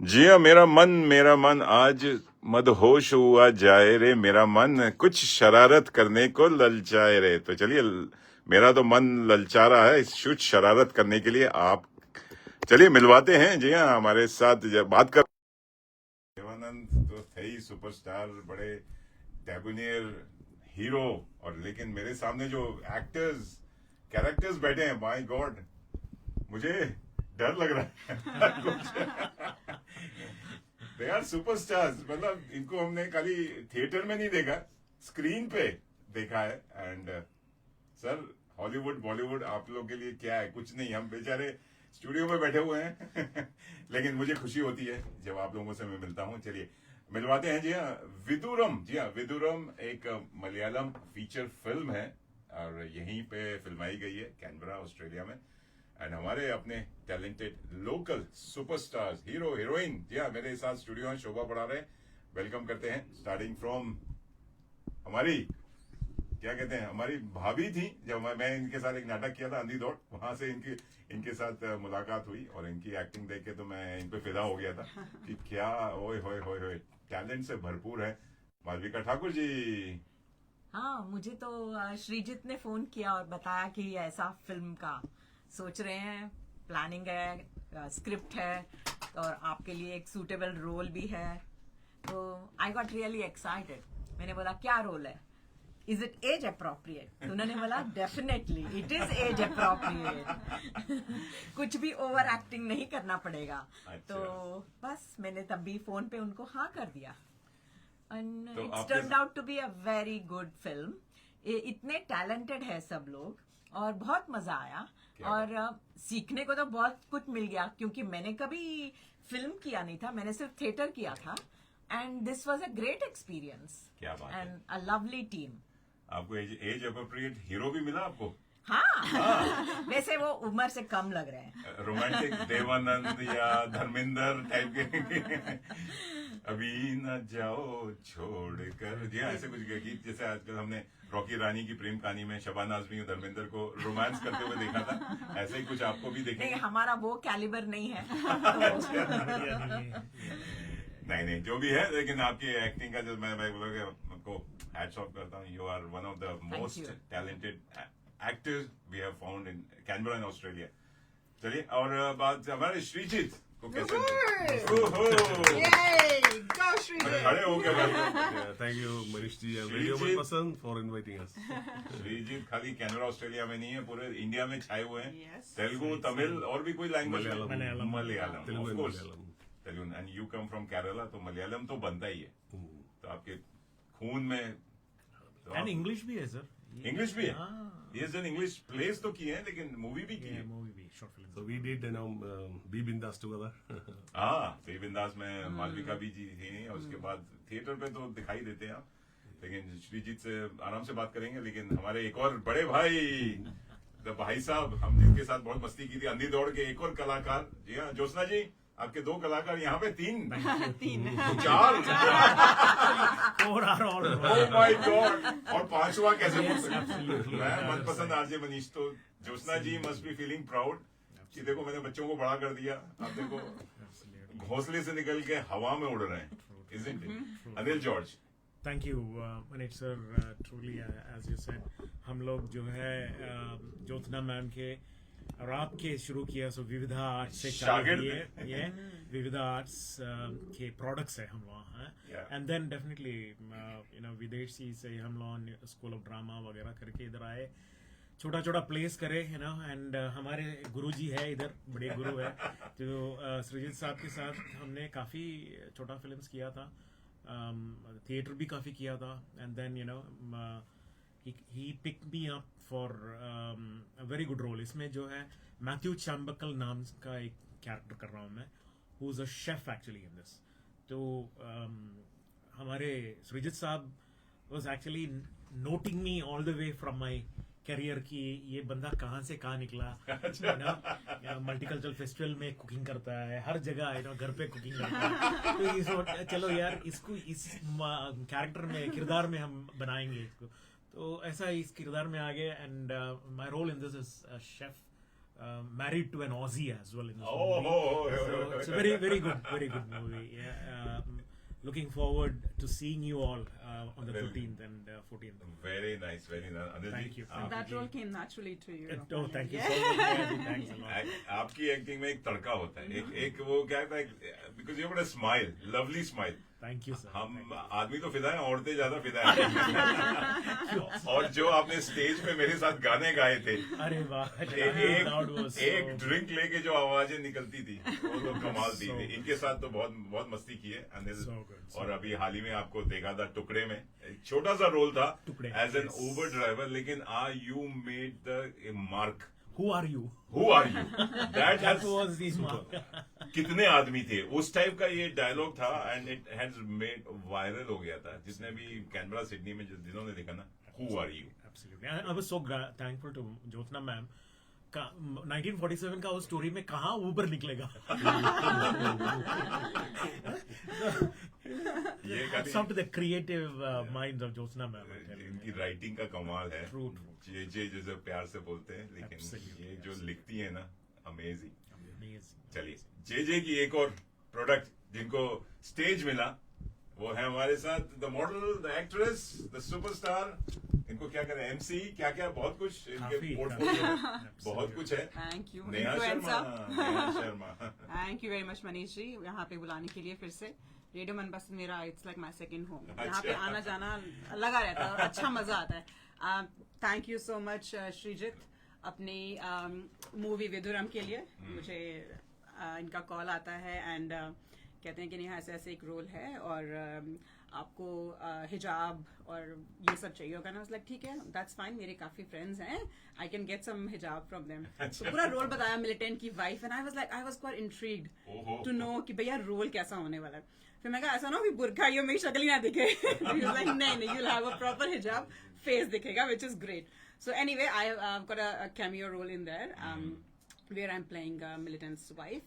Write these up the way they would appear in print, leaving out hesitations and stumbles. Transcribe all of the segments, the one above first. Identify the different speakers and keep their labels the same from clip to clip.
Speaker 1: जी हाँ, मेरा मन आज मदहोश हुआ जाए रे, मेरा मन कुछ शरारत करने को ललचाए रे। तो चलिए, मेरा तो मन ललचा रहा है कुछ शरारत करने के लिए। आप चलिए मिलवाते हैं। जी हाँ, हमारे साथ जब बात कर, देवानंद तो थे ही सुपरस्टार, बड़े टैबुनियर हीरो, और लेकिन मेरे सामने जो एक्टर्स कैरेक्टर्स बैठे हैं, माय गॉड, मुझे डर लग रहा है कुछ। दे आर सुपरस्टार्स, मतलब इनको हमने खाली थिएटर में नहीं देखा, स्क्रीन पे देखा है। एंड सर, हॉलीवुड बॉलीवुड आप लोगों के लिए क्या है? कुछ नहीं, हम बेचारे स्टूडियो में बैठे हुए हैं। लेकिन मुझे खुशी होती है जब आप लोगों से मैं मिलता हूँ। चलिए मिलवाते हैं। जी हाँ, विदुरम। जी हाँ, विदुरम एक मलयालम फीचर फिल्म है और यहीं पे फिल्माई गई है, कैनबरा, ऑस्ट्रेलिया में। एंड हमारे अपने talented local superstars, hero heroine, जी हाँ, मेरे साथ स्टूडियो में शोभा बढ़ा रहे। वेलकम करते हैं, स्टार्टिंग फ्रॉम हमारी, क्या कहते हैं, हमारी भाभी थी जब मैं इनके साथ एक नाटक किया था, अंधी दौड़, वहां से इनके साथ मुलाकात हुई और इनकी एक्टिंग देख के तो मैं इन पे फिदा हो गया था कि क्या ओए होए होए होए, टैलेंट से भरपूर है मालविका ठाकुर जी।
Speaker 2: हाँ, मुझे तो श्रीजित ने फोन किया और बताया कि ऐसा फिल्म का सोच रहे हैं, प्लानिंग है, स्क्रिप्ट है और आपके लिए एक सूटेबल रोल भी है। तो आई गॉट रियली एक्साइटेड। मैंने बोला क्या रोल है, इज इट एज अप्रोप्रिएट? तो उन्होंने बोला definitely it is age appropriate. कुछ भी ओवर एक्टिंग नहीं करना पड़ेगा।
Speaker 1: अच्छा।
Speaker 2: तो बस मैंने तब भी फोन पे उनको हाँ कर दिया। And
Speaker 1: तो
Speaker 2: it's
Speaker 1: आपके
Speaker 2: turned out to be a very good film. इतने टैलेंटेड है सब लोग और बहुत मजा आया।
Speaker 1: क्या
Speaker 2: और सीखने को तो बहुत कुछ मिल गया क्योंकि मैंने कभी फिल्म किया नहीं था, मैंने सिर्फ थिएटर किया था। And this was a great experience
Speaker 1: क्या बात है।
Speaker 2: And a lovely team.
Speaker 1: आपको एज अप्रोप्रिएट हीरो भी मिला आपको?
Speaker 2: हाँ, वैसे वो उम्र से कम लग रहे हैं।
Speaker 1: रोमांटिक देवानंद या धर्मेंद्र टाइप के। अभी न जाओ छोड़कर, जी हाँ, ऐसे कुछ गीत जैसे आजकल हमने रॉकी रानी की प्रेम कहानी में शबाना आजमी और धर्मेंद्र को रोमांस करते हुए देखा था, ऐसे ही कुछ आपको भी
Speaker 2: नहीं,
Speaker 1: देखेंगे।
Speaker 2: हमारा वो कैलिबर नहीं है।
Speaker 1: नहीं नहीं, जो भी है, लेकिन आपकी एक्टिंग का जो मैं आपको हैट्स ऑफ करता हूँ। You are one of the most talented actors we have found in Canberra in Australia. चलिए, और बात हमारे श्रीजीत को कैसे? ओहो!
Speaker 2: Go Shreeji!
Speaker 1: खड़े हो गए भाई।
Speaker 3: Yeah, thank you, Manish ji and Radio
Speaker 1: Srijit.
Speaker 3: Person for inviting us.
Speaker 1: Sreejith खाली कैनबरा ऑस्ट्रेलिया में नहीं है, पूरे इंडिया में छाए हुए हैं।
Speaker 2: Yes.
Speaker 1: तेलुगु, तमिल और भी कोई language?
Speaker 3: Malayalam.
Speaker 1: Malayalam,
Speaker 3: Telugu
Speaker 1: of
Speaker 3: and
Speaker 1: course.
Speaker 3: Malayalam.
Speaker 1: Telugu, and you come from Kerala, तो मलयालम तो बनता ही है। तो आपके खून में तो
Speaker 4: एंड इंग्लिश भी है सर।
Speaker 1: इंग्लिश भी है।
Speaker 4: हाँ।
Speaker 1: ये जन इंग्लिश प्लेस तो किए हैं, लेकिन मूवी भी की है।
Speaker 4: मूवी भी, short film.
Speaker 3: So we did, Be Bindas together.
Speaker 1: हाँ, सही बिंदास में मालविका भी जी थी, और उसके बाद थिएटर पे तो दिखाई देते हैं आप। लेकिन श्रीजीत से आराम से बात करेंगे। लेकिन हमारे एक और बड़े भाई, द भाई साहब, हम जिनके साथ बहुत मस्ती की थी, अंधी दौड़ के एक और कलाकार, जी हाँ, ज्योत्सना जी, आपके दो कलाकार यहाँ पे, तीन चार,
Speaker 4: और
Speaker 1: ओह माय गॉड, और पांचवा कैसे बोल सकते? मैं मनपसंद आरजे मनीष, तो ज्योत्सना जी मस्ट बी फीलिंग प्राउड कि देखो मैंने बच्चों को बड़ा कर दिया, आप देखो घोंसले से निकल के हवा में उड़ रहे हैं। Isn't it? Anil George.
Speaker 4: Thank you Manish sir, truly as you said, हम लोग जो है ज्योत्सना मैम के और आपके शुरू किया, सो विविधा आर्ट्स से चालू
Speaker 1: शागिर्द।
Speaker 4: किए। ये विविधा आर्ट्स के प्रोडक्ट्स है हम लोग हैं।
Speaker 1: Yeah.
Speaker 4: And then definitely you know विदेशी से हम लोग स्कूल ऑफ ड्रामा वगैरह करके इधर आए, छोटा छोटा प्लेस करे, यू नो। एंड हमारे गुरुजी है इधर, बड़े गुरु है। तो सृजित साहब के साथ हमने काफ़ी छोटा फिल्म्स किया था, थिएटर भी काफ़ी किया था। And then you know he pick me up for a very good role. इसमें जो है मैथ्यू चाम्बकल नाम का एक कैरेक्टर कर रहा हूँ मैं, who is a chef actually in this. तो हमारे सृजित साहब was actually noting me all the way from my career की ये बंदा कहाँ से कहाँ निकला, ना मल्टीकल्चरल फेस्टिवल में कुकिंग करता है, हर जगह यू नो घर पे कुकिंग करता है। तो ये चलो यार, इसको इस कैरेक्टर में, किरदार में हम बनाएंगे इसको। तो ऐसा इस किरदार में आ गए। And my role in this is chef married to an Aussie as well in this
Speaker 1: Oh,
Speaker 4: movie. So it's a very good movie. Yeah, looking forward to seeing you all on the 13th and 14th.
Speaker 1: very nice, very nice. Anil
Speaker 4: Thank
Speaker 1: ji,
Speaker 4: you.
Speaker 1: आप-
Speaker 5: That role came naturally to you.
Speaker 4: Oh, thank you so much. Yeah, thanks a lot.
Speaker 1: आपकी acting में एक तड़का होता है, एक वो क्या है, because you have a smile, lovely smile.
Speaker 4: Thank you, sir.
Speaker 1: हम आदमी तो फिदा है, औरतें ज्यादा फिदा है. और जो आपने स्टेज पे मेरे साथ गाने गाए थे,
Speaker 4: अरे वाह, crowd was
Speaker 1: एक
Speaker 4: so-
Speaker 1: ड्रिंक लेके जो आवाजें निकलती थी वो तो कमाल थी.
Speaker 4: So good.
Speaker 1: इनके साथ तो बहुत बहुत मस्ती की है अनिल.
Speaker 4: So good, so
Speaker 1: और अभी हाल ही में आपको देखा था टुकड़े में, एक छोटा सा रोल था
Speaker 4: टुकड़े,
Speaker 1: as an
Speaker 4: yes.
Speaker 1: Over driver, लेकिन you made the mark.
Speaker 4: Who are you?
Speaker 1: Who are you? That
Speaker 4: That was the mark.
Speaker 1: कितने आदमी थे उस टाइप का ये डायलॉग था, and it has made viral हो गया था. जिसने भी कैनबरा सिडनी में जिन्होंने देखा ना, who are you.
Speaker 4: Absolutely. I was so thankful to Jyotsna ma'am. 1947 का उस स्टोरी में कहाँ ऊबर निकलेगा?
Speaker 1: ये
Speaker 4: It's up to the creative minds of Jyotsna ma'am. I'm telling you.
Speaker 1: इनकी राइटिंग का कमाल है.
Speaker 4: True.
Speaker 1: जे जैसे प्यार से बोलते हैं, लेकिन
Speaker 4: Absolutely,
Speaker 1: ये जो लिखती है ना, अमेजिंग.
Speaker 4: Amazing.
Speaker 1: चलिए जे की एक और प्रोडक्ट जिनको स्टेज मिला, वो है हमारे साथ the model, the actress, the superstar. इनको क्या करें, एमसी, क्या क्या, बहुत कुछ इनके
Speaker 4: काफी,
Speaker 1: पोर्टफोलियो में
Speaker 4: काफी.
Speaker 1: बहुत कुछ है.
Speaker 5: Thank you.
Speaker 1: Neha Sharma,
Speaker 5: Influencer.
Speaker 1: Neha Sharma.
Speaker 5: Thank you very much, Manish ji, यहाँ पे बुलाने के लिए फिर से. रेडियो मनपसंद मेरा it's like my second home. यहाँ पे आना जाना लगा रहता है और अच्छा मजा आता है. Thank you so much Sreejith, अपनी मूवी विदुरम के लिए. मुझे इनका कॉल आता है एंड कहते हैं कि नेहा ऐसे ऐसे एक रोल है और आपको हिजाब और ये सब चाहिए होगा ना. लाइक ठीक है, दैट्स फाइन, मेरे काफी फ्रेंड्स हैं, आई कैन गेट सम हिजाब फ्रॉम देम. तो पूरा रोल बताया मिलिटेंट की wife and I was quite intrigued
Speaker 1: ओहो.
Speaker 5: टू नो कि भैया रोल कैसा होने वाला है. फिर मैं कहा ऐसा ना हो कि बुरखा ये मेरी शक्ल ही ना दिखे. लाइक नहीं, you'll have a proper hijab, face दिखेगा, which is great. So anyway, I've got a cameo role in there where I'm playing a militant's wife.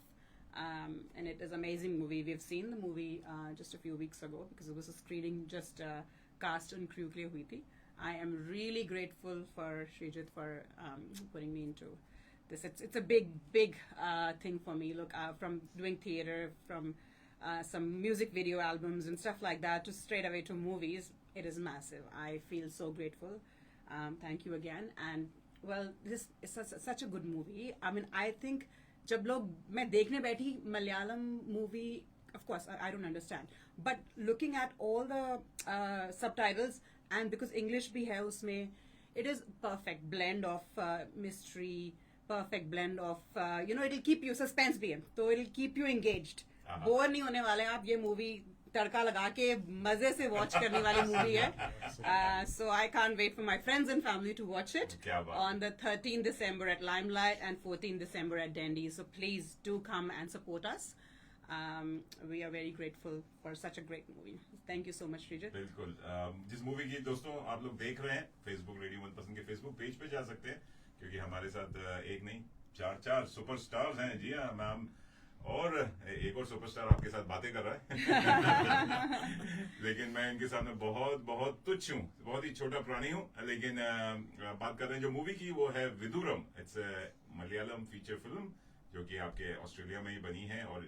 Speaker 5: And it is an amazing movie. We've seen the movie just a few weeks ago because it was a screening just cast and crew ke liye hui thi. I am really grateful for Srijit for putting me into this. It's a big thing for me. Look, from doing theater, from some music video albums and stuff like that, to straight away to movies, it is massive. I feel so grateful. Thank you again. And well, this is such a good movie. I mean, I think जब लोग मैं देखने बैठी Malayalam movie, of course I don't understand, but looking at all the subtitles and because English भी है उसमें, it is perfect blend of mystery, perfect blend of it'll keep you, suspense भी है तो it'll keep you engaged. Bore नहीं होने वाले आप. ये मूवी तड़का लगा के मजे से वॉच करने वाली मूवी है. So I can't wait for my friends and family to watch it
Speaker 1: क्या बात.
Speaker 5: on the 13th December at Limelight and 14th December at Dandy. So please do come and support us. We are very grateful for such a great movie. Thank you so much, Srijit.
Speaker 1: बिल्कुल. जिस movie की दोस्तों आप लोग देख रहे हैं, Facebook radio मनपसंद के फेसबुक पेज पे जा सकते हैं, क्योंकि हमारे साथ एक नहीं चार सुपरस्टार्स हैं. जी हाँ मैम, और एक और सुपरस्टार आपके साथ बातें कर रहा है. लेकिन मैं इनके सामने बहुत तुच्छ हूँ, बहुत ही छोटा प्राणी हूँ. लेकिन बात कर रहे हैं जो मूवी की, वो है विदुरम. इट्स मलयालम फीचर फिल्म जो कि आपके ऑस्ट्रेलिया में ही बनी है. और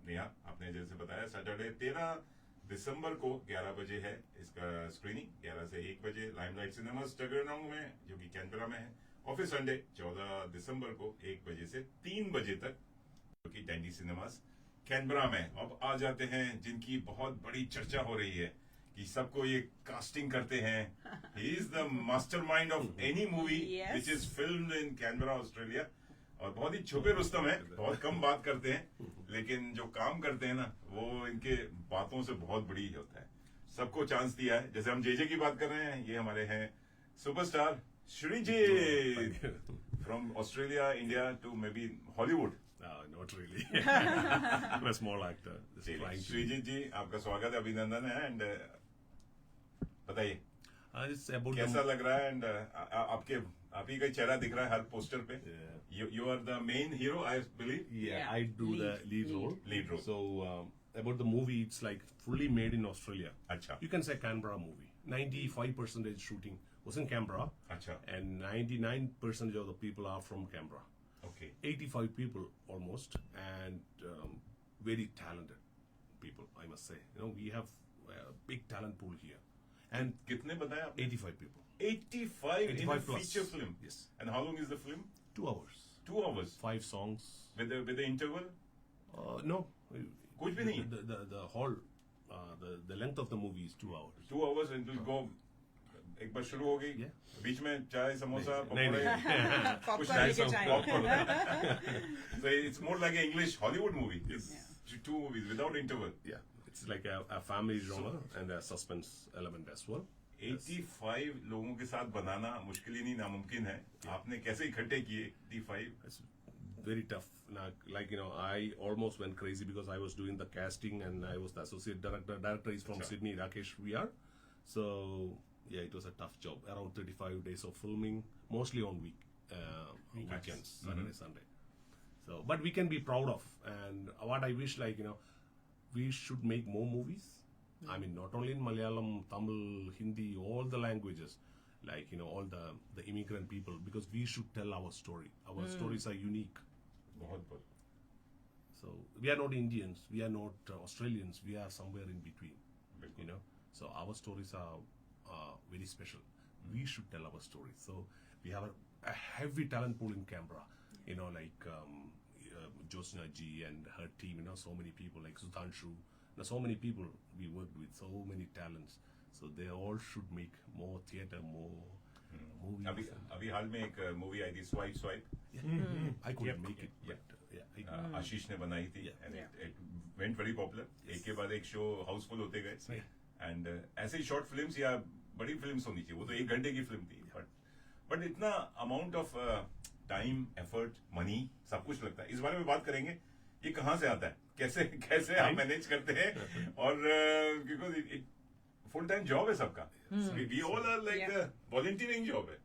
Speaker 1: नेहा, आपने जैसे बताया, सैटरडे 13 दिसंबर को 11 बजे है इसका स्क्रीनिंग. 11 से 1 बजे लाइमलाइट सिनेमास टगरनोंग में, जो कि कैनबरा में है. और फिर संडे 14 दिसंबर को 1 बजे से 3 बजे तक की डैंडी सिनेमास कैनबरा में. अब आ जाते हैं जिनकी बहुत बड़ी चर्चा हो रही है कि सबको ये कास्टिंग करते हैं. He is the mastermind of any movie which is filmed in Canberra Australia. और बहुत ही छुपे रुस्तम है, बहुत कम बात करते हैं, लेकिन जो काम करते हैं ना, वो इनके बातों से बहुत बड़ी होता है. सबको चांस दिया है. जैसे हम जेजे की बात कर रहे हैं, ये हमारे हैं superstar Sreejith from Australia, India to maybe Hollywood.
Speaker 3: Not really. I'm a small actor. Just trying to.
Speaker 1: Sreejith ji, आपका स्वागत है, अभिनंदन है. एंड बताइए
Speaker 3: It's about
Speaker 1: कैसा
Speaker 3: the,
Speaker 1: लग रहा है. एंड आप ही का चेहरा दिख रहा है हर पोस्टर पे. You are the main hero, I believe.
Speaker 3: yeah, I do the lead role.
Speaker 1: Lead role.
Speaker 3: So about the movie, it's like fully made in Australia.
Speaker 1: अच्छा.
Speaker 3: You can say Canberra movie. 95% shooting was in Canberra,
Speaker 1: अच्छा.
Speaker 3: and 99% of the people are from Canberra.
Speaker 1: Okay.
Speaker 3: 85 people almost, and very talented people, I must say. You know, we have a big talent pool here. And
Speaker 1: कितने बताया आपने?
Speaker 3: 85 people.
Speaker 1: 85 in a
Speaker 3: 85 plus.
Speaker 1: feature film.
Speaker 3: Yes.
Speaker 1: And how long is the film?
Speaker 3: 2 hours.
Speaker 1: 2 hours.
Speaker 3: 5 songs.
Speaker 1: With the interval?
Speaker 3: No.
Speaker 1: कुछ भी नहीं.
Speaker 3: The whole, the length of the movie is 2 hours.
Speaker 1: 2 hours and will go. एक बार शुरू हो गई.
Speaker 3: Yeah.
Speaker 1: बीच में चाय समोसा
Speaker 3: नहीं,
Speaker 1: पकौड़े.
Speaker 3: नहीं.
Speaker 1: कुछ
Speaker 5: Popcorn लेके
Speaker 1: nice
Speaker 5: जाएं.
Speaker 1: popcorn. So it's more like an English Hollywood movie. It's 2 movies without interval.
Speaker 3: Yeah. It's like a family drama and a suspense element as well.
Speaker 1: 85 लोगों के साथ बनाना मुश्किल ही नहीं नामुमकिन है. आपने कैसे इकट्ठे किए 85?
Speaker 3: It's very tough. Like, you know, I almost went crazy because I was doing the casting and I was the associate director. Director is from Sydney, Rakesh VR. So, yeah, it was a tough job. Around 35 days of filming, mostly on weekends, Saturday, Sunday. So, but we can be proud of. And what I wish, like, you know, we should make more movies. I mean, not only in Malayalam, Tamil, Hindi, all the languages, like, you know, all the immigrant people, because we should tell our story. Our stories are unique.
Speaker 1: बहुत बहुत.
Speaker 3: So we are not Indians, we are not Australians, we are somewhere in between, you know. So our stories are very special. We should tell our stories. So we have a heavy talent pool in Canberra, you know, like Josna ji and her team, you know, so many people like Sudhanshu, you know, so many people we worked with, so many talents. So they all should make more theatre, more movies.
Speaker 1: अभी हाल में एक movie आई थी swipe.
Speaker 3: I couldn't make it, but yeah.
Speaker 1: आशीष ने बनाई थी and it went very popular. एक के बाद एक शो हाउसफुल होते गए. And ऐसे ही शॉर्ट फिल्म्स या बड़ी फिल्म्स होनी चाहिए. वो तो 1 घंटे की फिल्म थी, बट इतना amount of time, effort, money, सब कुछ लगता है. इस बारे में बात करेंगे. ये कहाँ से आता है, कैसे आप मैनेज करते हैं, और बिकॉज फुल टाइम जॉब है सबका. We all are like volunteering job है.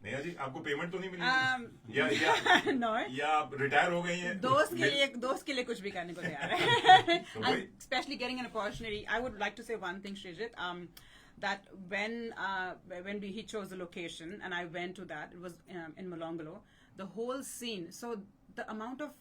Speaker 1: नेहा जी, आपको पेमेंट तो नहीं मिली या
Speaker 5: No.
Speaker 1: या आप रिटायर हो गई हैं?
Speaker 5: दोस्त के लिए कुछ भी करने को तैयार है. And especially getting an opportunity. I would like to say one thing, Srijit. That when he chose the location and I went to that, it was in Molonglo. The whole scene. So the amount of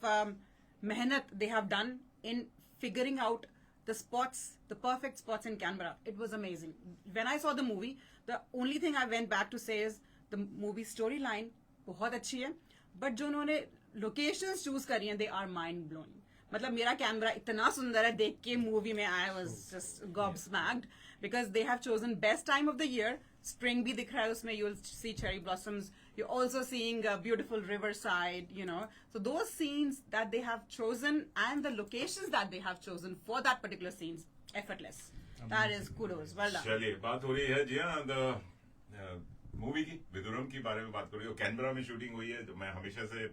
Speaker 5: mehnat they have done in figuring out the spots, the perfect spots in Canberra. It was amazing. When I saw the movie, the only thing I went back to say is the movie storyline बहुत अच्छी है, but जो उन्होंने locations choose करी हैं, they are mind blowing. मतलब मेरा camera इतना सुंदर है, देख के मूवी में I was just gobsmacked because they have chosen best time of the year. Spring भी दिख रहा है उसमें, you'll see cherry blossoms. You're also seeing a beautiful riverside, you know. So those scenes that they have chosen and the locations that they have chosen for that particular scenes, effortless. That is kudos. Well done.
Speaker 1: चलिए, बात हो रही है जी हाँ movie की, विदुरम की बारे में बात कर रही हो. कैनबरा में शूटिंग हुई है. तो मैं हमेशा से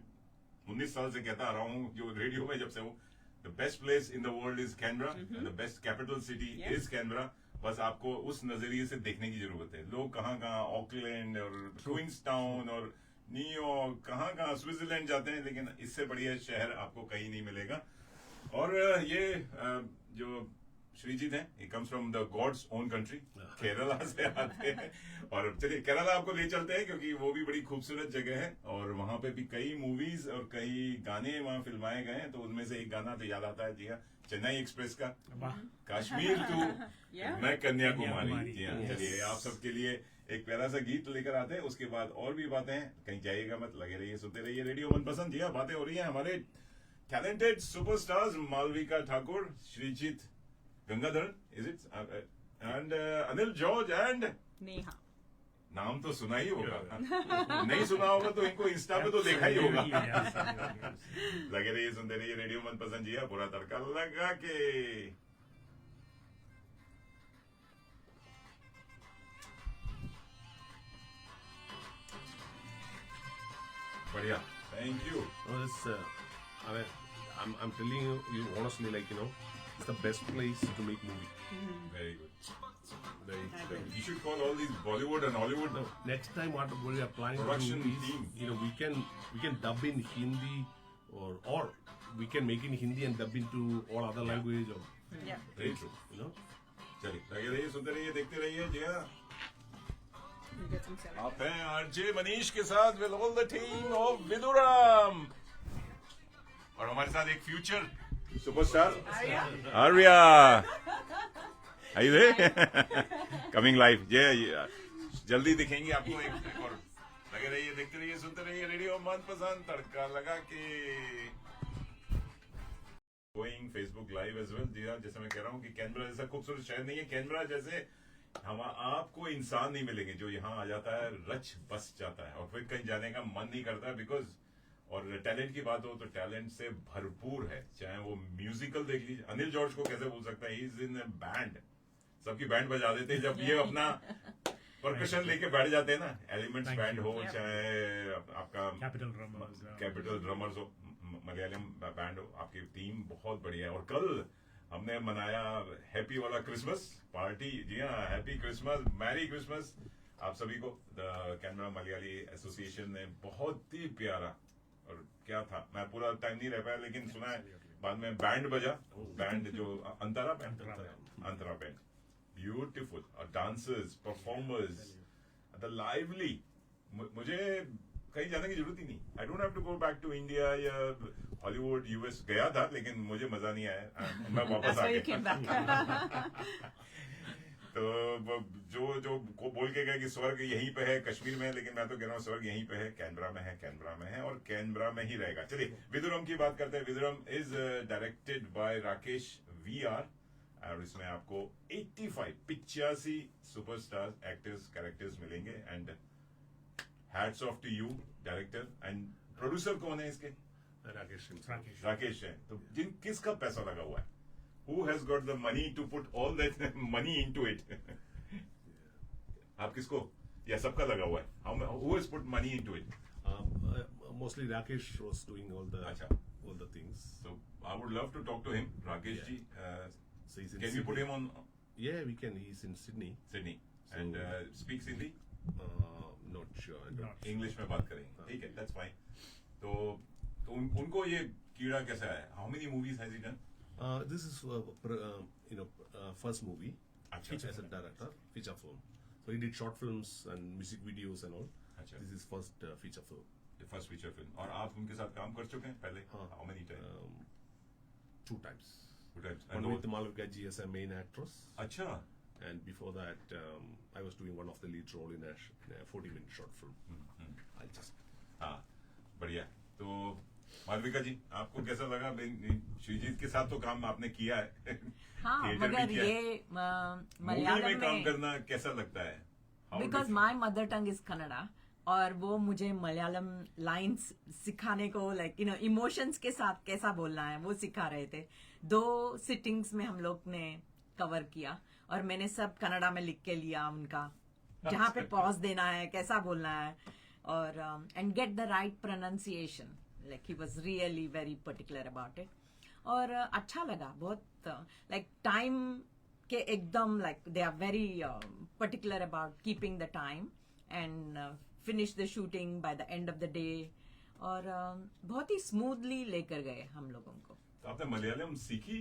Speaker 1: 19 साल से कहता आ रहा हूँ, जो रेडियो में जब से हूँ, the best place in the world is Canberra and the best capital city is Canberra. बस आपको उस नजरिए से देखने की जरूरत है. लोग कहाँ ऑकलैंड और क्वींसटाउन और न्यूयॉर्क, कहाँ स्विट्जरलैंड जाते हैं, लेकिन इससे बढ़िया शहर आपको कहीं नहीं मिलेगा. और ये जो श्रीजीत हैं, he comes from the God's own country, Kerala से आते हैं. और चलिए केरला आपको ले चलते हैं क्योंकि वो भी बड़ी खूबसूरत जगह है और वहां पे भी कई मूवीज और कई गाने वहां फिल्माए गए हैं. तो उनमें से एक गाना तो याद आता है जी हाँ, चेन्नई एक्सप्रेस का कश्मीर टू मैं कन्याकुमारी. जी हाँ, चलिए आप सबके लिए एक प्यारा सा गीत लेकर आते हैं. उसके बाद और भी बातें हैं, कहीं जाइएगा मत, लगे रहिए, सुनते रहिए रेडियो मनपसंद. जी हाँ, बातें हो रही हैं हमारे talented superstars Malavika Thakur, Sreejith Gangadharan, is it? And Anil George and
Speaker 5: Neha.
Speaker 1: नाम तो सुना ही होगा. नहीं सुना होगा तो इनको इंस्टा पे तो देखा ही होगा. लगे रहिए, सुनते रहिए रेडियो मनपसंद. जी पूरा तड़का लगा के. बढ़िया, thank you.
Speaker 3: I mean, I'm telling you honestly, like, you know, it's the best place to make movie.
Speaker 1: Very good.
Speaker 3: Very.
Speaker 1: You should call all these Bollywood and Hollywood
Speaker 3: No, next time what we are planning to
Speaker 1: Production
Speaker 3: do is,
Speaker 1: team.
Speaker 3: you know, we can dub in Hindi or we can make in Hindi and dub into all other language or
Speaker 5: Yeah.
Speaker 1: Very true.
Speaker 3: you know.
Speaker 1: चलिए लगे रहिए, सुनते रहिए, देखते रहिए. जी हाँ,
Speaker 5: get some salad.
Speaker 1: आप हैं आरजे मनीष के साथ with all the team of Viduram और हमारे साथ एक future superstar Arya Are you there? Coming live. Yeah. जल्दी दिखेंगे आपको एक और लगे रहिए देखते रहिए सुनते रहिए रेडियो मनपसंद तड़का लगा के going Facebook live as well. जी हाँ, जैसे मैं कह रहा हूँ कि कैनबरा जैसा खूबसूरत शहर नहीं है। कैनबरा जैसे हम आपको इंसान नहीं मिलेंगे जो यहाँ आ जाता है रच बस जाता है और फिर कहीं जाने का मन नहीं करता बिकॉज और टैलेंट की बात हो तो टैलेंट से भरपूर है। चाहे वो म्यूजिकल देख लीजिए, अनिल जॉर्ज को कैसे भूल सकता है, ही इज इन बैंड, सबकी बैंड बजा देते हैं। जब ये अपना परकशन लेके बैठ जाते हैं ना, एलिमेंट्स बैंड हो चाहे आपका कैपिटल ड्रमर्स हो, मलयालम बैंड हो, आपकी टीम बहुत बढ़िया है। और कल हमने मनाया हैप्पी वाला क्रिसमस पार्टी। जी हाँ, हैप्पी क्रिसमस, मैरी क्रिसमस आप सभी को। द कैनबरा मलयाली एसोसिएशन ने बहुत ही प्यारा, और क्या था, मैं पूरा टाइम नहीं रह पाया लेकिन सुना है बाद में बैंड बजा, बैंड जो अंतरा बैंड ब्यूटीफुल, और डांसर्स, परफॉर्मर्स, द लाइवली। मुझे कहीं जाने की जरूरत ही नहीं, I don't have to go back to India या हॉलीवुड यूएस। गया था लेकिन मुझे मजा नहीं आया, मैं वापस आ गया। तो जो को बोल के गया कि स्वर्ग यहीं पे है, कश्मीर में है, लेकिन मैं तो कह रहा हूँ स्वर्ग यहीं पे है, कैनबरा में है, कैनबरा में है और कैनबरा में ही रहेगा। चलिए विदुरम की बात करते हैं। Viduram is directed by Rakesh VR और इसमें आपको 85 सुपरस्टार एक्टर्स कैरेक्टर्स मिलेंगे। And hats off to you director and producer. कौन है इसके? राकेश है। तो किसका पैसा लगा हुआ है? Who has got the money to put all that money into it? आप किसको, या सबका लगा हुआ है? Who has put money into it?
Speaker 3: Mostly Rakesh was doing all the things.
Speaker 1: So I would love to talk to him. Rakesh ji,
Speaker 3: So he's in
Speaker 1: can we put
Speaker 3: Sydney.
Speaker 1: him on
Speaker 3: Yeah, we can. He's in Sydney.
Speaker 1: Sydney and speaks Hindi?
Speaker 3: Not sure. I don't-
Speaker 1: English में बात करेंगे, ठीक है, that's fine. तो उनको ये कीड़ा कैसा है? How many movies has he done?
Speaker 3: This is first movie
Speaker 1: अच्छा,
Speaker 3: as a director, feature film. So he did short films and music videos and all.
Speaker 1: अच्छा,
Speaker 3: This is first feature film.
Speaker 1: the first feature film. और आप उनके साथ काम कर चुके हैं पहले?
Speaker 3: हाँ.
Speaker 1: How many times?
Speaker 3: 2 times.
Speaker 1: Two times.
Speaker 3: One
Speaker 1: And
Speaker 3: with Malvika ji as a main actress,
Speaker 1: अच्छा,
Speaker 3: and before that, I was doing one of the lead role in a 40-minute short film. I'll just.
Speaker 1: हाँ, बढ़िया। तो मालविका जी, आपको कैसा लगा? श्रीजीत के साथ तो काम आपने किया है।
Speaker 2: हाँ,
Speaker 1: थिएटर भी
Speaker 2: मगर
Speaker 1: किया है।
Speaker 2: ये
Speaker 1: मूवी
Speaker 2: मलयालम
Speaker 1: में काम
Speaker 2: में
Speaker 1: करना कैसा लगता है? How
Speaker 2: because
Speaker 1: different?
Speaker 2: My mother tongue is Kannada और वो मुझे मलयालम लाइंस सिखाने को इमोशंस के साथ कैसा बोलना है वो सिखा रहे थे। 2 सिटिंग्स में हम लोग ने कवर किया और मैंने सब कन्नड़ा में लिख के लिया उनका, जहाँ पे पॉज देना है, कैसा बोलना है, और and get the right pronunciation. Like he was really very particular about it. और अच्छा लगा बहुत, लाइक टाइम के एकदम, like they are very particular about keeping the time and finish the shooting by the end of the day. और बहुत ही smoothly लेकर गए हम लोगों को।
Speaker 1: तो आपने मलयालम सीखी?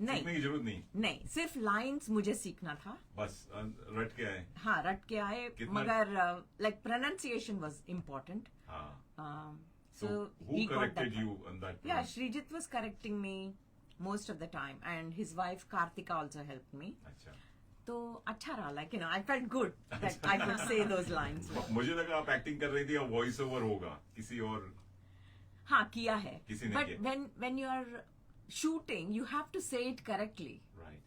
Speaker 2: नहीं
Speaker 1: सीखने की जरूरत नहीं,
Speaker 2: नहीं, सिर्फ लाइंस मुझे सीखना था।
Speaker 1: बस रट के आए।
Speaker 2: हाँ, रट के आए,
Speaker 1: कितना-
Speaker 2: मगर लाइक प्रोनाउंसिएशन वाज इम्पोर्टेंट।
Speaker 1: हाँ,
Speaker 2: So
Speaker 1: who
Speaker 2: he got that
Speaker 1: corrected
Speaker 2: right.
Speaker 1: you on that?
Speaker 2: Yeah, Srijit was correcting me most of the time, and his wife Kartika also helped me.
Speaker 1: अच्छा,
Speaker 2: तो अच्छा रहा, like I felt good that I could say those lines.
Speaker 1: मुझे लगा आप acting कर रही थी और वॉइस ओवर होगा किसी और।
Speaker 2: हाँ, किया है।
Speaker 1: किसी ने
Speaker 2: But
Speaker 1: किया।
Speaker 2: when you are shooting, you have to say it correctly.
Speaker 1: Right.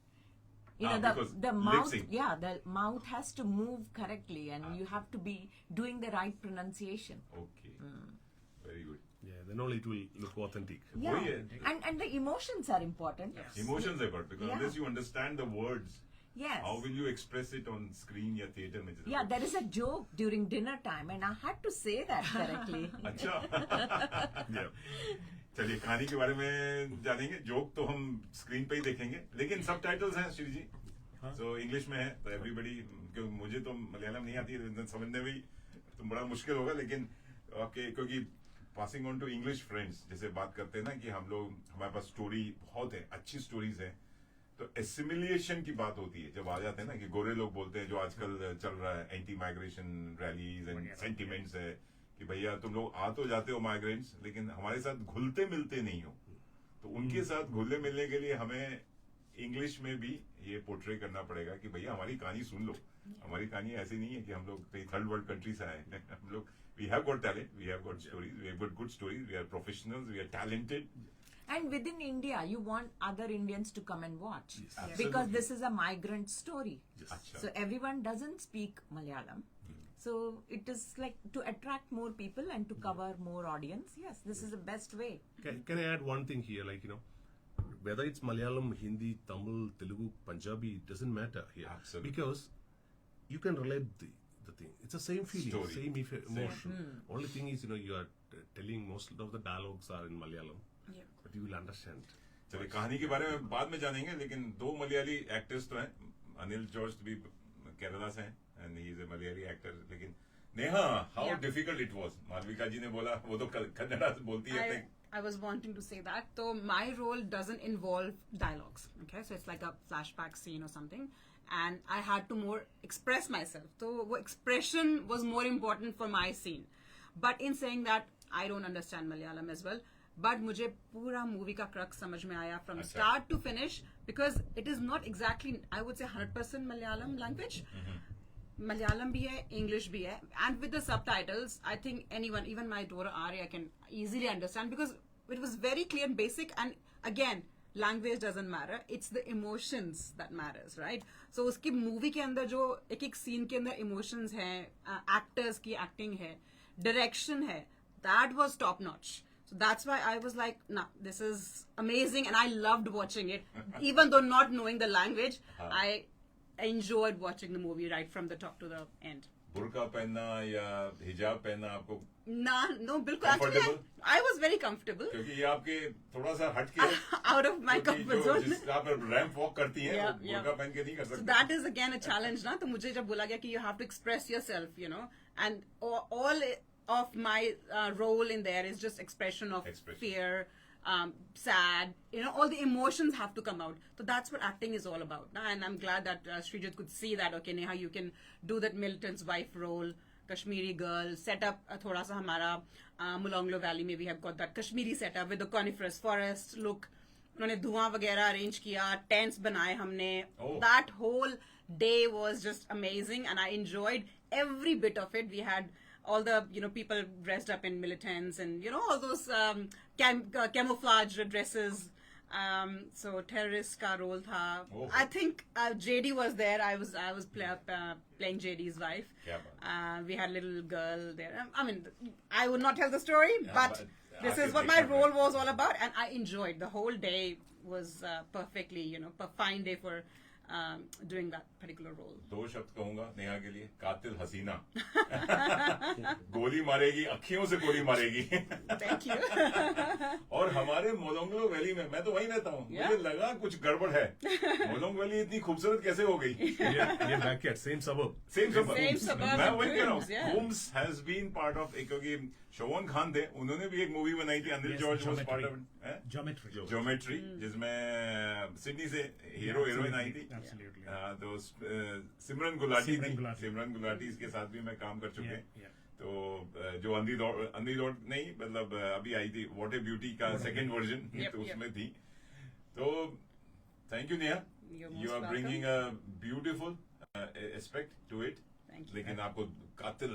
Speaker 2: You know,
Speaker 1: because
Speaker 2: the
Speaker 1: lip
Speaker 2: mouth,
Speaker 1: sync.
Speaker 2: yeah, the mouth has to move correctly, and you have to be doing the right pronunciation.
Speaker 1: Okay, very good.
Speaker 3: Yeah, then only it will look authentic.
Speaker 2: Yeah,
Speaker 1: वही है।
Speaker 2: and the emotions are important.
Speaker 1: Emotions है, but because
Speaker 2: Yeah.
Speaker 1: unless you understand the words,
Speaker 2: Yes.
Speaker 1: how will you express it on screen या theater में? जैसे
Speaker 2: Yeah, there is a joke during dinner time, and I had to say that correctly.
Speaker 1: अच्छा।
Speaker 3: Yeah.
Speaker 1: चलिए कहानी के बारे में जानेंगे। जोक तो हम स्क्रीन पे ही देखेंगे, लेकिन सबटाइटल्स हैं श्री जी, तो इंग्लिश में है, तो एवरीबडी, क्योंकि मुझे तो मलयालम नहीं आती है, समझने में तो बड़ा मुश्किल होगा, लेकिन आपके क्योंकि passing on to English friends जैसे बात करते हैं ना कि हम लोग, हमारे पास स्टोरी बहुत है, अच्छी स्टोरीज हैं, तो एसिमिलिएशन की बात होती है जब आ जाते हैं ना कि गोरे लोग बोलते हैं जो आजकल चल रहा है anti migration rallies and sentiments है कि भैया तुम लोग आ तो जाते हो माइग्रेंट्स लेकिन हमारे साथ घुलते मिलते नहीं हो, तो उनके साथ घुलने मिलने के लिए हमें इंग्लिश में भी ये पोर्ट्रे करना पड़ेगा कि भैया हमारी कहानी सुन लो, हमारी कहानी ऐसी नहीं है कि हम लोग कहीं थर्ड वर्ल्ड कंट्री से आए हैं। हम लोग we have got talent, we have got stories, we have got good stories, we are professionals, we are talented.
Speaker 2: And within India, you want other Indians to come and watch because
Speaker 1: absolutely.
Speaker 2: this is a migrant story.
Speaker 1: अच्छा।
Speaker 2: So everyone doesn't speak Malayalam. So it is like to attract more people and to cover more audience. Yes, this is the best way.
Speaker 3: Can I add one thing here? Like, whether it's Malayalam, Hindi, Tamil, Telugu, Punjabi, it doesn't matter here.
Speaker 1: Absolutely.
Speaker 3: Because you can relate the thing. It's the same feeling,
Speaker 1: Story.
Speaker 3: same emotion. Only thing is, you are telling most of the dialogues are in Malayalam.
Speaker 5: Yeah.
Speaker 3: But you will understand.
Speaker 1: चलिए कहानी के बारे में बाद में जानेंगे, लेकिन दो मलयाली एक्टर्स तो हैं। अनिल जॉर्ज भी केरला से हैं and he is a Malayali actor. लेकिन Neha, how difficult it was? Malavika ji ने बोला, वो तो कन्नड़ा से बोलती है।
Speaker 5: I was wanting to say that. So my role doesn't involve dialogues. Okay, so it's like a flashback scene or something, and I had to more express myself. So expression was more important for my scene. But in saying that, I don't understand Malayalam as well. But मुझे पूरा movie का crux समझ में आया from start to finish because it is not exactly, I would say 100% Malayalam language. Malayalam bhi hai, English bhi hai, and with the subtitles, I think anyone, even my daughter Arya, can easily understand because it was very clear and basic. And again, language doesn't matter; it's the emotions that matters, right? So उसकी movie के अंदर जो एक scene के अंदर emotions हैं, actors की acting है, direction है, that was top notch. So that's why I was like, nah, this is amazing, and I loved watching it, even though not knowing the language. I enjoyed watching the movie right from the top to the end.
Speaker 1: बुर्का पहनना या हिजाब पहनना आपको
Speaker 5: No, बिल्कुल. Actually, I was very comfortable.
Speaker 1: क्योंकि ये आपके थोड़ा सा हट के
Speaker 5: Out of my comfort zone.
Speaker 1: जिस आप रैंप वॉक करती हैं
Speaker 5: Yeah,
Speaker 1: वो बुर्का पहन के नहीं कर
Speaker 5: So
Speaker 1: सकती।
Speaker 5: that is again a challenge, ना? तो मुझे जब बोला गया कि you have to express yourself, and all of my role in there is just expression of fear, sad, all the emotions have to come out. So that's what acting is all about. And I'm glad that Srijit could see that, okay, Neha, you can do that militant's wife role, Kashmiri girl, set up thoda sa hamara, Mulonglo Valley में we have got that Kashmiri setup with the coniferous forest look. उन्होंने धुआं वगैरह arrange किया, tents बनाए हमने. That whole day was just amazing and I enjoyed every bit of it. We had all the people dressed up in militants and all those camouflage dresses. So terrorist ka role tha. I think JD was there. I was playing JD's wife. We had a little girl there. I mean, I would not tell the story, but this is what my role was all about, and I enjoyed. The whole day was perfectly, a fine day for doing that particular role.
Speaker 1: दो शब्द कहूंगा नेहा के लिए, कातिल हसीना। गोली मारेगी, अखियों से गोली मारेगी।
Speaker 5: Thank you.
Speaker 1: और हमारे मोलोंगलो वैली में, मैं तो वहीं रहता हूँ, मुझे लगा कुछ गड़बड़ है। मोलोंग वैली इतनी खूबसूरत कैसे हो गई?
Speaker 3: Near backyard, same suburb.
Speaker 1: Same suburb. मैं वही कह रहा हूँ।
Speaker 5: Yeah.
Speaker 1: Coombs has been part of, क्योंकि शोवन खान थे, उन्होंने भी एक मूवी बनाई थी, Anil George was part of it. Geometry, जिसमें सिडनी से हीरो हीरोइन आई थी।
Speaker 4: Absolutely.
Speaker 1: तो सिमरन गुलाटी थी।
Speaker 4: सिमरन गुलाटी।
Speaker 1: सिमरन गुलाटी इसके साथ भी मैं काम कर चुके हैं।
Speaker 4: Yeah.
Speaker 1: तो जो अंधी दौड़ नहीं, मतलब अभी आई थी व्हाट ए ब्यूटी का सेकंड वर्जन,
Speaker 5: Yep,
Speaker 1: तो
Speaker 5: yep.
Speaker 1: उसमें थी। तो thank you Neha,
Speaker 5: You're
Speaker 1: you
Speaker 5: most
Speaker 1: are
Speaker 5: welcome.
Speaker 1: Bringing a beautiful aspect to it.
Speaker 5: Thank you.
Speaker 1: लेकिन आपको कातिल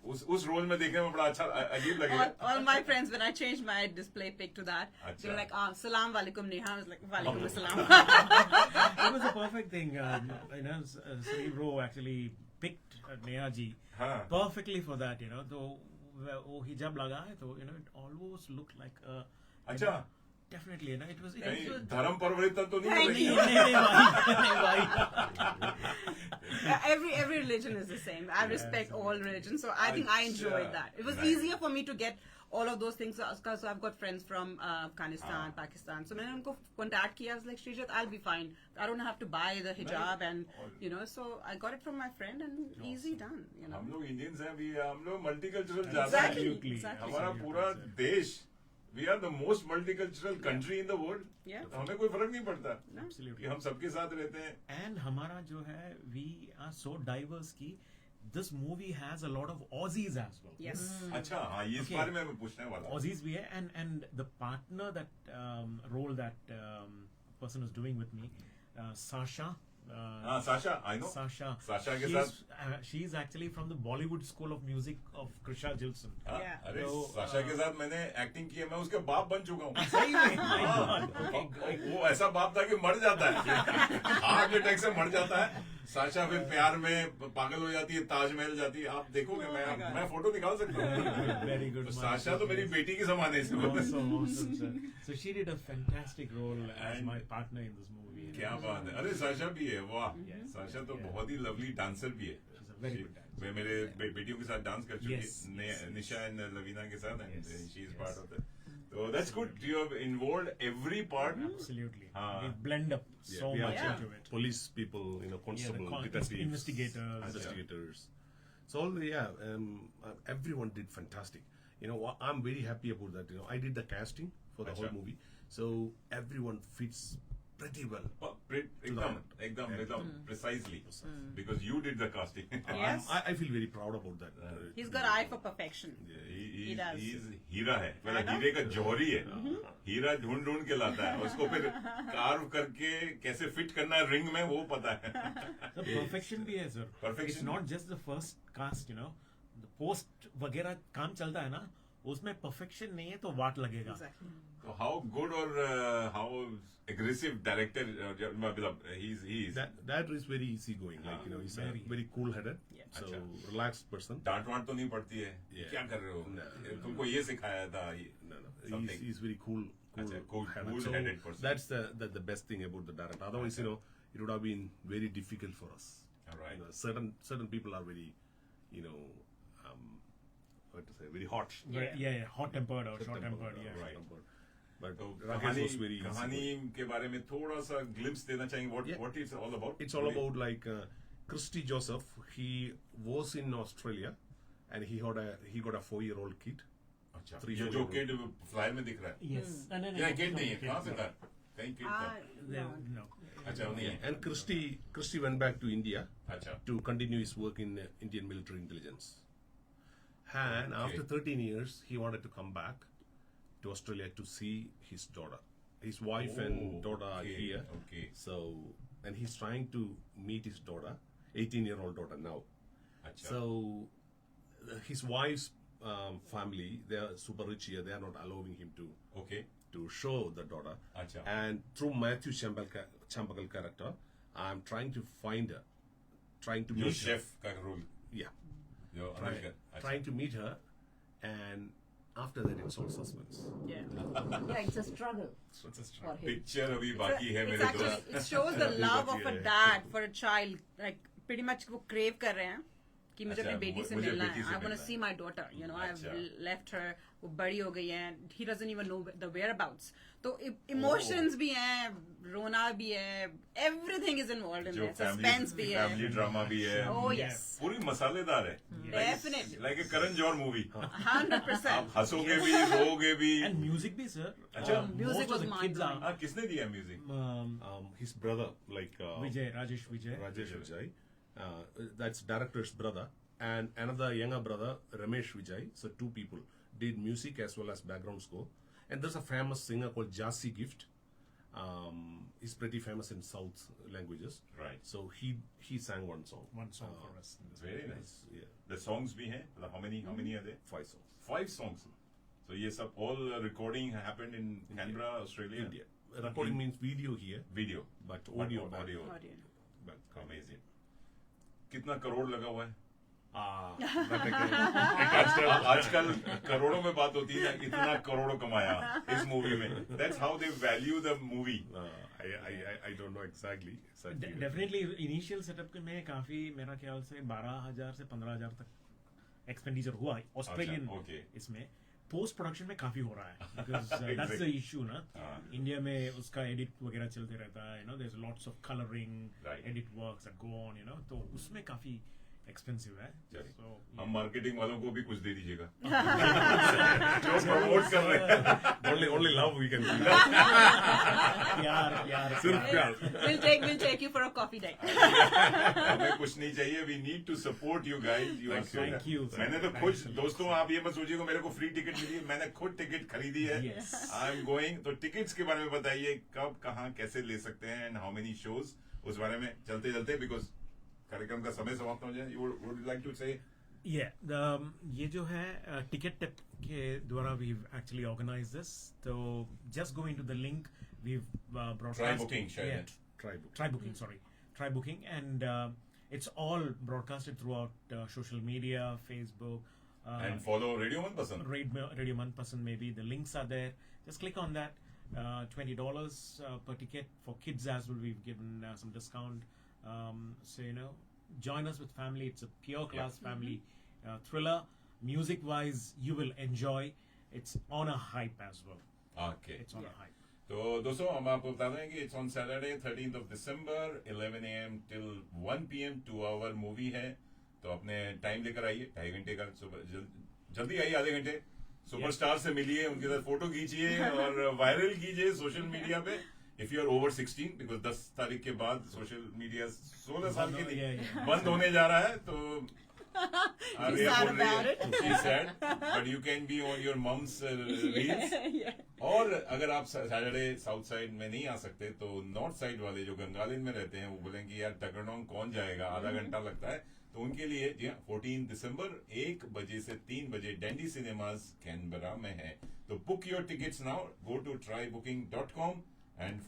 Speaker 1: उस रोल में देखने में बड़ा अच्छा अजीब लगेगा।
Speaker 5: All my friends, when I changed my display pic to that, they
Speaker 1: अच्छा।
Speaker 5: were like, "Salam alaikum, Neha." I was like, "Walaikum assalam."
Speaker 4: It was a perfect thing. Salim Rowe actually picked Neha ji
Speaker 1: हाँ।
Speaker 4: perfectly for that. तो वो हिजाब लगा है, तो it almost looked like a.
Speaker 1: अच्छा।
Speaker 4: Definitely, it was.
Speaker 1: कहीं धर्म परिवर्तन तो नहीं
Speaker 5: Thank
Speaker 1: करेगी?
Speaker 5: you.
Speaker 4: नहीं भाई.
Speaker 5: Every religion is the same. I respect all religions, so I think I enjoyed that. It was
Speaker 1: Nice.
Speaker 5: easier for me to get all of those things. So I've got friends from Afghanistan, Pakistan. So मैंने उनको contact किया. I was like, Srijit, I'll be fine. I don't have to buy the hijab, and so I got it from my friend, and easy done.
Speaker 1: हम लोग Indians हैं भी, हम लोग multicultural
Speaker 5: Exactly.
Speaker 1: जाते हैं। हमारा पूरा देश we are the most multicultural country in the world.
Speaker 5: Yeah.
Speaker 1: हमें कोई फर्क नहीं पड़ता कि
Speaker 4: Absolutely.
Speaker 1: हम सबके साथ रहते हैं.
Speaker 4: And हमारा जो है, we are so diverse कि this movie has a lot of Aussies as well.
Speaker 5: Yes.
Speaker 1: अच्छा, हाँ, ये इस
Speaker 4: Okay.
Speaker 1: बारे में मैं पूछने वाला हूँ.
Speaker 4: Aussies भी है, and the partner that role that person is doing with me, Sasha.
Speaker 1: हाँ, Sasha, I know.
Speaker 4: Sasha.
Speaker 1: Sasha के
Speaker 4: She's,
Speaker 1: साथ.
Speaker 4: she's actually from the Bollywood School of Music of Krisha Jilson.
Speaker 1: हाँ,
Speaker 5: Yeah.
Speaker 1: अरे
Speaker 4: तो,
Speaker 1: Sasha के साथ मैंने acting की है. मैं उसके बाप बन चुका हूँ.
Speaker 4: सही में? My
Speaker 1: हाँ,
Speaker 4: God. Okay,
Speaker 1: वो ऐसा बाप था कि मर जाता है. हार्ट अटैक से मर जाता है. साशा फिर प्यार में पागल हो जाती है, ताजमहल जाती है. आप देखोगे, मैं फोटो निकाल सकता हूँ.
Speaker 4: Very good.
Speaker 1: तो साशा तो मेरी बेटी के समान है इसमें.
Speaker 4: Awesome, sir. So she did a fantastic role as
Speaker 1: And-
Speaker 4: my partner in this movie.
Speaker 1: क्या बात है. अरे साशा भी है. वाह.
Speaker 4: Yes.
Speaker 1: साशा तो
Speaker 4: Yeah.
Speaker 1: बहुत ही लवली डांसर भी है.
Speaker 4: She's a very good dancer.
Speaker 1: वे मेरे बेटियों के साथ डांस कर चुकी
Speaker 4: Yes,
Speaker 1: है.
Speaker 4: yes,
Speaker 1: निशा एंड लवीना के साथ, and
Speaker 4: Yes,
Speaker 1: she is
Speaker 4: yes.
Speaker 1: Part of that. So that's good. You have involved every part.
Speaker 4: Absolutely.
Speaker 1: Ah.
Speaker 4: We blend up so
Speaker 3: we
Speaker 4: much
Speaker 3: have
Speaker 4: into it.
Speaker 3: police people, you know, constable,
Speaker 4: con-
Speaker 3: detectives,
Speaker 4: investigators.
Speaker 3: investigators. So everyone did fantastic. You know, I'm very happy about that. You know, I did the casting for the whole
Speaker 1: Acha.
Speaker 3: movie, so everyone fits pretty well.
Speaker 1: एकदम precisely, because you did the casting.
Speaker 5: Yes.
Speaker 3: I feel very proud about that.
Speaker 5: He's got eye for perfection.
Speaker 1: He
Speaker 5: does.
Speaker 1: he's हीरा है.
Speaker 5: I
Speaker 1: मतलब
Speaker 5: know.
Speaker 1: हीरे का जौहरी है. हीरा ढूंढ के लाता है. उसको फिर कार्व करके कैसे फिट करना है रिंग में, वो पता है.
Speaker 4: The perfection भी है, sir.
Speaker 1: Perfection.
Speaker 4: It's not just the first cast, you know. The post वगैरह काम चलता है ना, उसमें perfection नहीं है तो वाट लगेगा.
Speaker 5: Exactly.
Speaker 1: So how good or how aggressive director मतलब he is.
Speaker 3: That is very easygoing. Like, you know, he's
Speaker 4: Very.
Speaker 3: very cool-headed,
Speaker 5: Yeah.
Speaker 3: so
Speaker 1: Acha.
Speaker 3: relaxed person.
Speaker 1: डांट वांट तो नहीं पड़ती है.
Speaker 3: Yeah.
Speaker 1: क्या कर रहे हो?
Speaker 3: No.
Speaker 1: तुमको ये सिखाया था.
Speaker 3: No.
Speaker 1: Something.
Speaker 3: He's very cool.
Speaker 1: Acha,
Speaker 3: Cool-headed.
Speaker 1: cool-headed person.
Speaker 3: That's the best thing about the director. Otherwise, you know, it would have been very difficult for us.
Speaker 1: All right.
Speaker 3: You know, certain people are very, you know, what to say, very hot.
Speaker 4: Yeah, hot-tempered or short-tempered, yeah.
Speaker 3: Right. But
Speaker 1: तो
Speaker 3: Rakesh was very
Speaker 1: कहानी
Speaker 3: easy.
Speaker 1: के बारे में थोड़ा सा glimpse देना चाहेंगे.
Speaker 3: Yeah.
Speaker 1: What it's all about?
Speaker 3: It's all about like Christy Joseph. He was in Australia, and he got a 4-year-old kid.
Speaker 1: अच्छा,
Speaker 3: 3
Speaker 1: ये जो किड फ्लायर में दिख रहा है.
Speaker 4: Yes. No.
Speaker 1: या किड नहीं है.
Speaker 4: kid,
Speaker 1: कहाँ से
Speaker 4: no.
Speaker 1: था? कहीं किड था.
Speaker 4: No.
Speaker 1: अच्छा, नहीं है.
Speaker 3: And Christy went back to India
Speaker 1: अच्छा.
Speaker 3: to continue his work in Indian military intelligence. And
Speaker 1: Okay.
Speaker 3: after 13 years, he wanted to come back to Australia to see his daughter. His wife and
Speaker 1: Oh,
Speaker 3: daughter are
Speaker 1: okay,
Speaker 3: here.
Speaker 1: okay.
Speaker 3: So, and he's trying to meet his daughter, 18-year-old daughter now.
Speaker 1: अच्छा.
Speaker 3: So, his wife's family, they are super rich here. They are not allowing him
Speaker 1: Okay.
Speaker 3: to show the daughter.
Speaker 1: Acha.
Speaker 3: And through Matthew Champakal character, I'm trying to find her, trying to
Speaker 1: जो
Speaker 3: meet her.
Speaker 1: Chef का role.
Speaker 3: Yeah,
Speaker 1: जो American. अच्छा.
Speaker 3: trying to meet her, and after that it's all suspense.
Speaker 5: Yeah.
Speaker 2: Yeah, it's a struggle for him.
Speaker 1: Picture अभी बाकी है
Speaker 5: It's
Speaker 1: मेरे
Speaker 5: actually,
Speaker 1: दोस्त.
Speaker 5: it shows the love of a dad for a child. Like pretty much वो crave कर रहे हैं कि मुझे
Speaker 1: अच्छा,
Speaker 5: अपनी बेटी से
Speaker 1: मुझे
Speaker 5: मिलना
Speaker 1: बेटी
Speaker 5: है.
Speaker 1: से
Speaker 5: I want
Speaker 1: मिलना
Speaker 5: to
Speaker 1: है.
Speaker 5: see my daughter. You know, I've
Speaker 1: अच्छा.
Speaker 5: left her. वो बड़ी हो गई है. He doesn't even know the whereabouts. तो emotions भी हैं, रोना भी है. Everything is involved in
Speaker 1: जो
Speaker 5: there. Suspense भी है.
Speaker 1: फैमिली ड्रामा भी है.
Speaker 5: Oh yes,
Speaker 1: पूरी मसालेदार है.
Speaker 5: definitely,
Speaker 1: like a Karan Johar movie.
Speaker 5: 100%.
Speaker 1: आप हंसोगे भी, रोगे भी.
Speaker 4: And music भी, sir.
Speaker 1: अच्छा.
Speaker 5: Music
Speaker 4: Most of
Speaker 5: was
Speaker 4: the kids
Speaker 5: mind-blowing.
Speaker 4: are
Speaker 1: हाँ, किसने दिया music?
Speaker 3: His brother, like
Speaker 4: Rajesh Vijay.
Speaker 3: Rajesh Vijay, that's director's brother, and another younger brother, Ramesh Vijay. So 2 people did music as well as background score. And there's a famous singer called Jasi Gift. He's pretty famous in South languages.
Speaker 1: Right.
Speaker 3: So he sang one song.
Speaker 4: One song for us. in this
Speaker 1: Very
Speaker 4: movie.
Speaker 1: nice.
Speaker 3: Yeah,
Speaker 1: The songs भी हैं. मतलब how many are there?
Speaker 3: 5 songs.
Speaker 1: 5 songs. So ये सब all recording happened in Canberra, Australia.
Speaker 3: India. Recording means video here,
Speaker 1: Video.
Speaker 3: but audio back.
Speaker 1: Audio.
Speaker 5: Audio.
Speaker 3: back.
Speaker 1: Amazing. कितना करोड़ लगा हुआ है? आजकल करोड़ों में बात होती है ना, इतना करोड़ कमाया इस मूवी में. That's how they value the movie.
Speaker 3: I don't know exactly.
Speaker 4: Definitely initial setup में काफी मेरा ख्याल से 12,000 से 15,000 तक एक्सपेंडिचर हुआ ऑस्ट्रेलियन
Speaker 1: okay.
Speaker 4: इसमें. पोस्ट प्रोडक्शन में काफी हो रहा है because that's the
Speaker 1: Exactly.
Speaker 4: Issue ना. इंडिया में उसका एडिट वगैरह चलते रहता है, you know, there is lots of colouring
Speaker 1: Right.
Speaker 4: Edit works that go on, you know, तो उसमें काफी एक्सपेंसिव है
Speaker 1: चलिए,
Speaker 4: So,
Speaker 1: हम मार्केटिंग वालों को भी कुछ दे दीजिएगा जो प्रमोट कर रहे हैं।
Speaker 3: Only love we can do.
Speaker 4: प्यार
Speaker 3: सिर्फ प्यार.
Speaker 5: We'll take you for a coffee date.
Speaker 1: हमें कुछ नहीं चाहिए, we need to support you guys.
Speaker 4: Thank you, sir.
Speaker 1: मैंने तो
Speaker 4: Thanks
Speaker 1: खुद
Speaker 4: a lot.
Speaker 1: दोस्तों, आप ये मत सोचिएगा मेरे को फ्री टिकट मिली है, मैंने खुद टिकट खरीदी है।
Speaker 4: Yes.
Speaker 1: I am going. तो टिकट्स के बारे में बताइए, कब कहाँ कैसे ले सकते हैं एंड हाउ मेनी शोज, उस बारे में चलते चलते, बिकॉज कार्यक्रम का समय समाप्त हो जाए। यू वुड लाइक टू से
Speaker 4: ये जो है टिकट टिप के द्वारा वी एक्चुअली ऑर्गेनाइज दिस, तो just go into the link we
Speaker 1: try booking शायद।
Speaker 4: try booking and it's all broadcasted throughout social media, Facebook,
Speaker 1: and follow radio मन पसंद।
Speaker 4: Radio Manpasand, maybe the links are there. Just click on that. $20 per ticket for kids as well. We've given some discount. So join us with family. It's a pure class family thriller. Music wise, you will enjoy. It's on a hype as well.
Speaker 1: Okay,
Speaker 4: It's on a hype.
Speaker 1: तो दोस्तों हम आपको बता दें कि it's on Saturday 13th of December 11 AM till 1 PM 2-hour movie है। तो अपने टाइम लेकर आइए, 2.5 घंटे का। जल्दी आइए, आधे घंटे सुपरस्टार से मिलिए, उनके साथ फोटो खींचिए और वायरल कीजिए सोशल मीडिया पे। If you are over 16, because 10 तारीख के बाद सोशल मीडिया 16 साल के लिए बंद होने जा रहा है। तो
Speaker 5: He's sad about it.
Speaker 1: Sad, but you can be on your mum's reels.
Speaker 5: Yeah.
Speaker 1: और अगर आप सैटरडे साउथ साइड में नहीं आ सकते, तो नॉर्थ साइड वाले जो गंगालिन में रहते हैं वो बोलेंगे यार टकरनोंग कौन जाएगा, आधा घंटा लगता है। तो उनके लिए जी हाँ, 14 दिसंबर 1 बजे से 3 बजे डैंडी सिनेमाज कैनबरा में है। तो book your tickets now, go to trybooking.com and /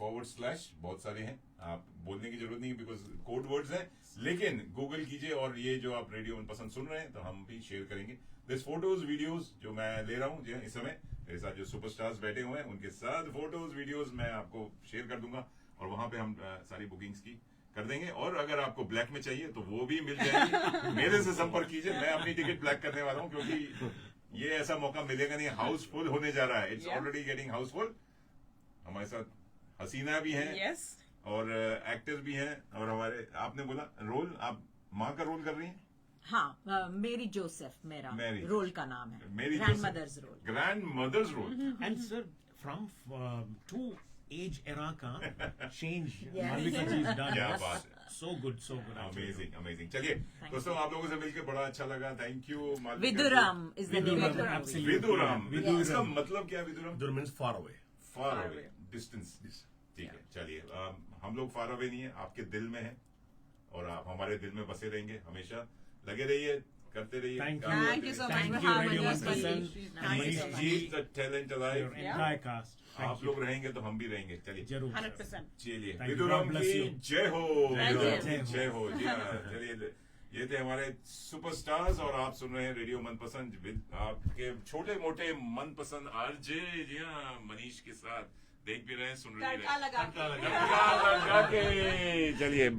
Speaker 1: बहुत सारे हैं, आप बोलने की जरूरत नहीं है बिकॉज कोड वर्ड्स हैं, लेकिन गूगल कीजिए। और ये जो आप रेडियो पसंद सुन रहे हैं तो हम भी शेयर करेंगे दिस फोटोज वीडियोज जो मैं ले रहा हूँ जी हाँ, इस समय मेरे साथ जो सुपरस्टार्स बैठे हुए हैं उनके साथ फोटोज वीडियोज मैं आपको शेयर कर दूंगा, और वहां पे हम सारी बुकिंग्स की कर देंगे। और अगर आपको ब्लैक में चाहिए तो वो भी मिल जाएगी, मेरे से संपर्क कीजिए। मैं अपनी टिकट ब्लैक करने वाला हूँ, क्योंकि ये ऐसा मौका मिलेगा नहीं, हाउसफुल होने जा रहा है। It's already getting Housefull. हमारे साथ हसीना भी है
Speaker 5: Yes.
Speaker 1: और एक्टर्स भी हैं, और हमारे आपने बोला रोल, आप माँ का रोल कर रही हैं।
Speaker 2: हाँ, मेरी जोसेफ मेरा
Speaker 1: Mary.
Speaker 2: रोल का नाम है,
Speaker 1: मेरी
Speaker 2: grandmother's role.
Speaker 1: Grandmother's role.
Speaker 4: And sir, from two age era ka change
Speaker 2: Yes.
Speaker 4: Malvika ji has done.
Speaker 1: क्या
Speaker 4: Yes.
Speaker 1: बात है।
Speaker 4: So good, actually.
Speaker 1: Amazing amazing. चलिए दोस्तों, आप लोगों से मिलकर बड़ा अच्छा लगा, thank you.
Speaker 2: Viduram is the name of the
Speaker 4: Viduram,
Speaker 2: movie.
Speaker 4: absolutely.
Speaker 1: Viduram,
Speaker 4: Viduram.
Speaker 1: इसका मतलब क्या है विदुराम?
Speaker 3: Dur means far away.
Speaker 1: Far away, distance. ठीक है, चलिए हम लोग फार अवे नहीं है, आपके दिल में है, और आप हमारे दिल में बसे रहेंगे हमेशा। लगे रहिए, करते रहिए।
Speaker 4: Thank
Speaker 1: काम
Speaker 4: you.
Speaker 5: Thank you so much
Speaker 4: Thank
Speaker 5: for
Speaker 4: you,
Speaker 5: having
Speaker 4: Radio
Speaker 5: us.
Speaker 4: Manpasand.
Speaker 5: Manish.
Speaker 4: And
Speaker 1: Manish
Speaker 4: Manish
Speaker 1: ji, the talent
Speaker 4: Your
Speaker 1: alive।
Speaker 4: entire cast. Thank
Speaker 1: आप
Speaker 4: you.
Speaker 1: लोग रहेंगे तो हम भी रहेंगे। चलिए
Speaker 4: जरूर sir.
Speaker 5: 100%.
Speaker 1: चलिए,
Speaker 4: Thank you.
Speaker 1: विदुराम
Speaker 4: God bless
Speaker 1: की
Speaker 4: you.
Speaker 1: जय हो।
Speaker 5: Thank you.
Speaker 1: विदुराम की जय हो। जी हाँ, चलिए, ये थे हमारे सुपरस्टार्स, और आप सुन रहे हैं रेडियो मनपसंद विद आपके छोटे मोटे मनपसंद आरजे। जी हाँ, मनीष के साथ देख भी रहे हैं, सुन रहे
Speaker 5: तड़का लगा के।
Speaker 1: लगा के। चलिए,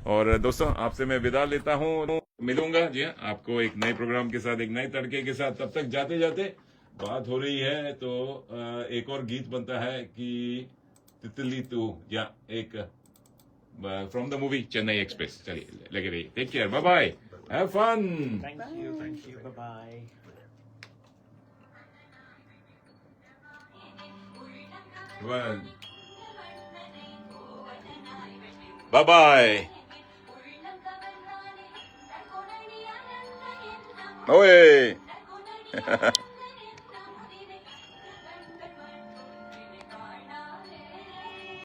Speaker 1: और दोस्तों आपसे मैं विदा लेता हूँ, मिलूंगा जी हाँ आपको एक नए प्रोग्राम के साथ, एक नए तड़के के साथ। तब तक जाते जाते बात हो रही है तो एक और गीत बनता है कि तितली तू, या एक from the movie Chennai Express. चलिए, लगे रहिए, take care, bye bye, have fun.
Speaker 4: Thank you. Bye-bye.
Speaker 1: Bye bye. ओए